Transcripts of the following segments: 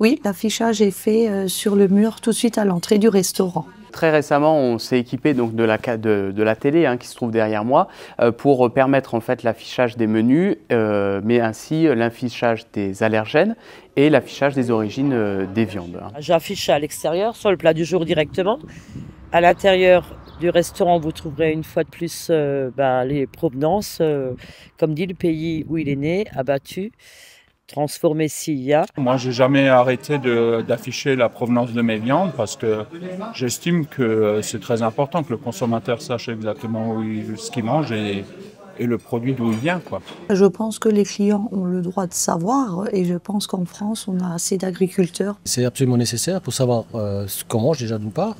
Oui, l'affichage est fait sur le mur tout de suite à l'entrée du restaurant. Très récemment, on s'est équipé donc de la télé qui se trouve derrière moi pour permettre en fait l'affichage des menus, mais ainsi l'affichage des allergènes et l'affichage des origines des viandes. J'affiche à l'extérieur, sur le plat du jour directement. À l'intérieur du restaurant, vous trouverez une fois de plus les provenances, comme dit le pays où il est né, abattu, transformé s'il y a. Moi, j'ai jamais arrêté d'afficher la provenance de mes viandes parce que j'estime que c'est très important que le consommateur sache exactement ce qu'il mange et le produit d'où il vient, quoi. Je pense que les clients ont le droit de savoir et je pense qu'en France, on a assez d'agriculteurs. C'est absolument nécessaire pour savoir ce qu'on mange déjà d'une part.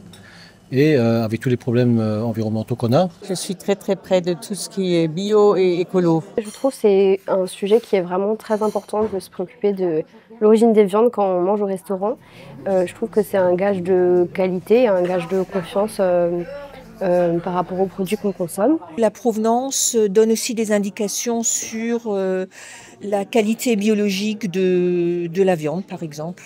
Et avec tous les problèmes environnementaux qu'on a. Je suis très près de tout ce qui est bio et écolo. Je trouve que c'est un sujet qui est vraiment très important de se préoccuper de l'origine des viandes quand on mange au restaurant. Je trouve que c'est un gage de qualité, un gage de confiance par rapport aux produits qu'on consomme. La provenance donne aussi des indications sur la qualité biologique de la viande, par exemple.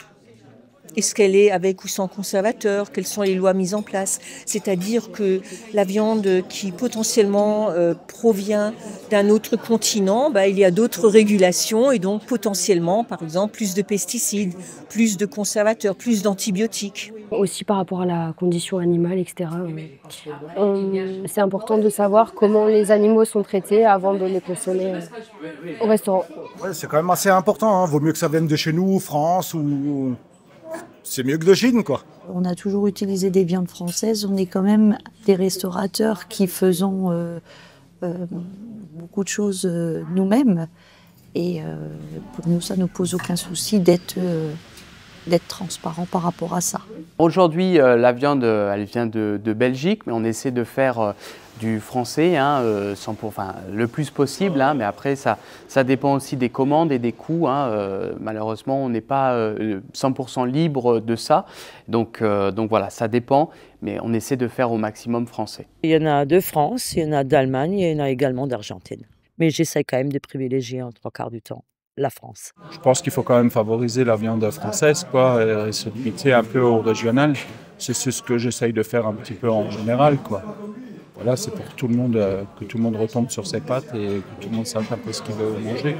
Est-ce qu'elle est avec ou sans conservateur? Quelles sont les lois mises en place? C'est-à-dire que la viande qui potentiellement provient d'un autre continent, il y a d'autres régulations et donc potentiellement, par exemple, plus de pesticides, plus de conservateurs, plus d'antibiotiques. Aussi par rapport à la condition animale, etc. C'est important de savoir comment les animaux sont traités avant de les consommer au restaurant. Ouais, c'est quand même assez important, Vaut mieux que ça vienne de chez nous, France ou... C'est mieux que de Chine, quoi. On a toujours utilisé des viandes françaises. On est quand même des restaurateurs qui faisons beaucoup de choses nous-mêmes. Et pour nous, ça ne nous pose aucun souci d'être transparent par rapport à ça. Aujourd'hui, la viande, elle vient de Belgique, mais on essaie de faire du français le plus possible, mais après ça dépend aussi des commandes et des coûts. Malheureusement, on n'est pas 100% libre de ça, donc voilà, ça dépend, mais on essaie de faire au maximum français. Il y en a de France, il y en a d'Allemagne, il y en a également d'Argentine. Mais j'essaie quand même de privilégier en 3/4 du temps la France. Je pense qu'il faut quand même favoriser la viande française, quoi, et se limiter un peu au régional. C'est ce que j'essaye de faire un petit peu en général, quoi. Voilà, c'est pour tout le monde, que tout le monde retombe sur ses pattes et que tout le monde sache un peu ce qu'il veut manger.